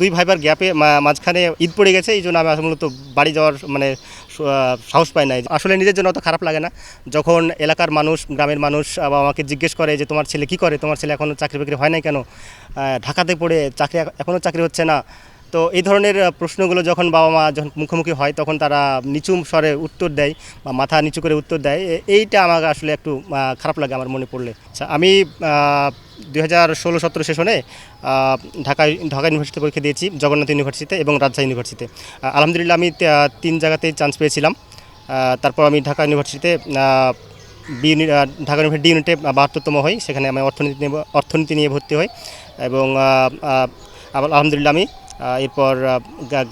দুই ভাইবার গ্যাপে মাঝখানে ঈদ পড়ে গেছে, এই জন্য আমি মূলত বাড়ি যাওয়ার সাহস পাই নাই। আসলে নিজের জন্য অত খারাপ লাগে না যখন এলাকার মানুষ, গ্রামের মানুষ আমাকে জিজ্ঞেস করে যে তোমার ছেলে কি করে, তোমার ছেলে এখনও চাকরি বাকরি হয় নাই কেন, ঢাকাতে পড়ে চাকরি এখনও চাকরি হচ্ছে না। তো এই ধরনের প্রশ্নগুলো যখন বাবা মা যখন মুখোমুখি হয় তখন তারা নিচু স্বরে উত্তর দেয় বা মাথা নিচু করে উত্তর দেয়, এইটা আমাকে আসলে একটু খারাপ লাগে আমার মনে পড়লে। আচ্ছা, আমি 2016-17 সেশনে ঢাকা ঢাকা ইউনিভার্সিটিতে পরীক্ষা দিয়েছি, জগন্নাথ ইউনিভার্সিটিতে এবং রাজশাহী ইউনিভার্সিটিতে। আলহামদুলিল্লাহ আমি 3 জায়গাতেই চান্স পেয়েছিলাম। তারপর আমি ঢাকা ইউনিভার্সিটিতে ঢাকা ইউনিভার্সিটি ডি ইউনিটে 72তম হই, সেখানে আমি অর্থনীতি নিয়ে ভর্তি হই এবং আলহামদুলিল্লাহ আমি এরপর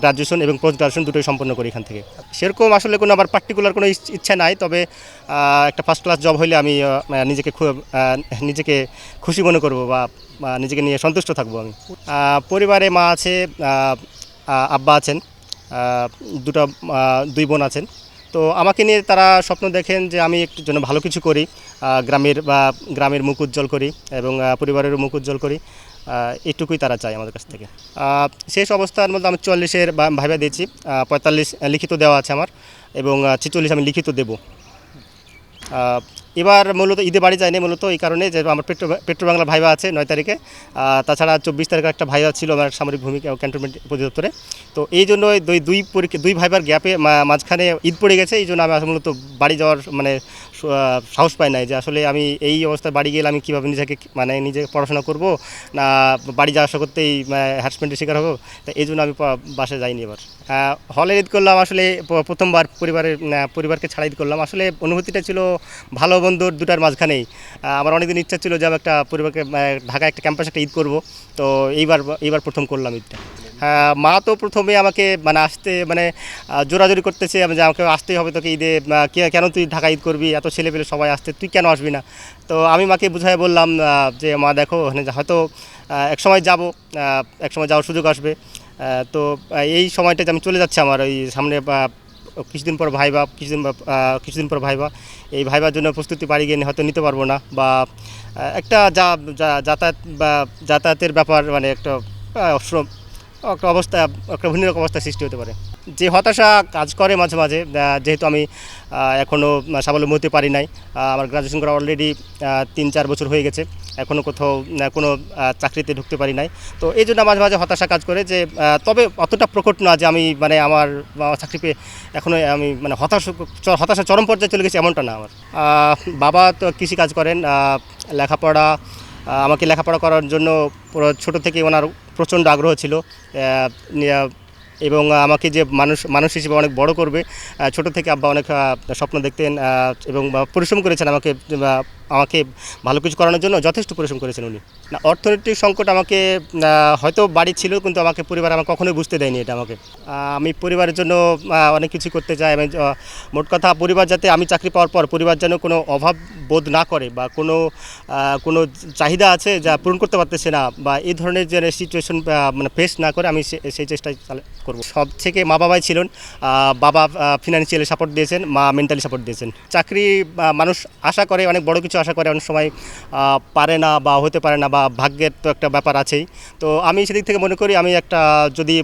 গ্রাজুয়েশন এবং পোস্ট গ্রাজুয়েশন দুটোই সম্পন্ন করি এখান থেকে। সেরকম আসলে কোনো আবার পার্টিকুলার কোনো ইচ্ছা নাই, তবে একটা ফার্স্ট ক্লাস জব হলে আমি নিজেকে খুশি মনে করব বা নিজেকে নিয়ে সন্তুষ্ট থাকবো। আমি পরিবারে মা আছে, আব্বা আছেন, দুই বোন আছেন। তো আমাকে নিয়ে তারা স্বপ্ন দেখেন যে আমি একটু যেন ভালো কিছু করি, গ্রামের মুখ উজ্জ্বল করি এবং পরিবারেরও মুখ উজ্জ্বল করি, এটুকুই তারা চায় আমাদের কাছ থেকে। শেষ অবস্থার মধ্যে আমি 44-এর ভাইবা দিয়েছি, 45 লিখিত দেওয়া আছে আমার এবং 46 আমি লিখিত দেব। এবার মূলত ঈদে বাড়ি যায়নি মূলত এই কারণে যে আমার পেট্রো বাংলা ভাইবা আছে 9 তারিখে, তাছাড়া 24 তারিখে একটা ভাইবা ছিল আমার সামরিক ভূমিকা ক্যান্টনমেন্ট অধিদপ্তরে। তো এই জন্য দুই ভাইবার গ্যাপে মাঝখানে ঈদ পড়ে গেছে, এই জন্য আমি মূলত বাড়ি যাওয়ার সাহস পাই নাই যে আসলে আমি এই অবস্থায় বাড়ি গেলে আমি কীভাবে নিজে পড়াশোনা করব, না বাড়ি যাওয়া আসা করতেই হ্যারাসমেন্টের শিকার হবো। তো এই জন্য আমি বাসায় যাইনি। এবার হলে ঈদ করলাম, আসলে প্রথমবার পরিবারকে ছাড়া ঈদ করলাম। আসলে অনুভূতিটা ছিল ভালো বন্ধুর দুটার মাঝখানেই। আমার অনেকদিন ইচ্ছা ছিল যে আমি একটা পরিবারকে ঢাকায় একটা ক্যাম্পাসে একটা ঈদ করব, তো এইবার প্রথম করলাম ঈদটা। মা তো প্রথমে আমাকে আসতে জোরাজোরি করতেছে যে আমাকে আসতেই হবে তোকে ঈদে, কেন তুই ঢাকা ঈদ করবি, এত ছেলেপেলে সবাই আসতে, তুই কেন আসবি না। তো আমি মাকে বুঝাই বললাম যে মা দেখো হয়তো একসময় যাওয়ার সুযোগ আসবে। তো এই সময়টাতে আমি চলে যাচ্ছি, আমার ওই সামনে কিছুদিন পর ভাইবা, এই ভাইবার জন্য প্রস্তুতি বাড়ি গিয়ে হয়তো নিতে পারবো না, বা একটা যাতায়াতের ব্যাপার একটা অবস্থা, একটা ভিন্ন অবস্থা সৃষ্টি হতে পারে। যে হতাশা কাজ করে মাঝে মাঝে, যেহেতু আমি এখনও স্বাবলম্বী হতে পারি নাই, আমার গ্রাজুয়েশন করা অলরেডি 3-4 বছর হয়ে গেছে, এখনও কোথাও কোনো চাকরিতে ঢুকতে পারি নাই। তো এই জন্য মাঝে মাঝে হতাশা কাজ করে, যে তবে অতটা প্রকট না যে আমি আমার চাকরি পেয়ে এখনও আমি হতাশা চরম পর্যায়ে চলে গেছি, এমনটা না আমার। বাবা তো কৃষিকাজ করেন, আমাকে লেখাপড়া করার জন্য ছোট থেকে ওনার প্রচণ্ড আগ্রহ ছিল, এবং আমাকে যে মানুষ হিসেবে অনেক বড় করবে, ছোট থেকে আব্বা অনেক স্বপ্ন দেখতেন এবং পরিশ্রম করেছেন আমাকে ভালো কিছু করানোর জন্য যথেষ্ট পরিশ্রম করেছেন উনি। না, অর্থনৈতিক সংকট আমাকে হয়তো বাড়ি ছিল, কিন্তু পরিবার আমাকে কখনোই বুঝতে দেয়নি এটা আমাকে। আমি পরিবারের জন্য অনেক কিছু করতে চাই। আমি মোট কথা পরিবার যাতে আমি চাকরি পাওয়ার পর পরিবার যেন কোনো অভাব বোধ না করে, বা কোনো চাহিদা আছে যা পূরণ করতে পারতেছে না, বা এই ধরনের যে সিচুয়েশন ফেস না করে, আমি সেই চেষ্টাই করব। সব থেকে মা বাবাই ছিলেন। বাবা ফিনান্সিয়ালি সাপোর্ট দিয়েছেন, মা মেন্টালি সাপোর্ট দিয়েছেন। চাকরি মানুষ আশা করে, অনেক বড় কিছু আশা করে, অনেক সময় পারে না বা হতে পারে না, বা ভাগ্যের তো একটা ব্যাপার আছেই। তো আমি সেদিক থেকে মনে করি আমি যদি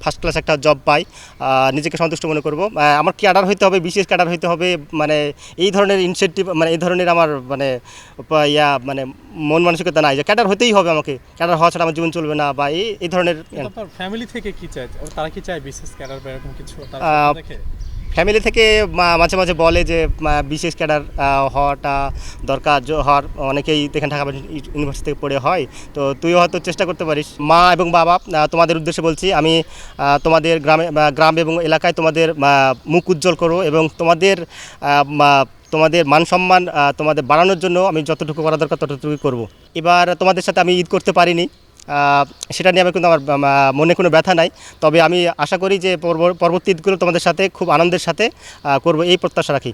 ফার্স্ট ক্লাস একটা জব পাই, নিজেকে সন্তুষ্ট মনে করব। আমার ক্যাডার হইতে হবে, বিশেষ ক্যাডার হইতে হবে, এই ধরনের ইনসেন্টিভ, এই ধরনের আমার মন মানসিকতা নাই যে ক্যাডার হতেই হবে, আমাকে ক্যাডার হওয়া ছাড়া আমার জীবন চলবে না, বা এই ধরনের। ফ্যামিলি থেকে কি চায়, তারা কি চায় বিশেষ ক্যাডার বা এরকম কিছু? ফ্যামিলি থেকে মাঝে মাঝে বলে যে বিশেষ ক্যাডার হওয়াটা দরকার, অনেকেই দেখেন ঢাকা ইউনিভার্সিটি থেকে পড়ে হয়, তো তুইও হয়তো চেষ্টা করতে পারিস। মা এবং বাবা, তোমাদের উদ্দেশ্যে বলছি, আমি তোমাদের গ্রাম এবং এলাকায় তোমাদের মুখ উজ্জ্বল করো, এবং তোমাদের মান সম্মান তোমাদের বাড়ানোর জন্য আমি যতটুকু করা দরকার ততটুকুই করব। এবার তোমাদের সাথে আমি ঈদ করতে পারিনি, সেটা নিয়ে কিন্তু আমার মনে কোনো ব্যথা নাই, তবে আমি আশা করি যে পরবর্তী ঈদগুলো তোমাদের সাথে খুব আনন্দের সাথে করব, এই প্রত্যাশা রাখি।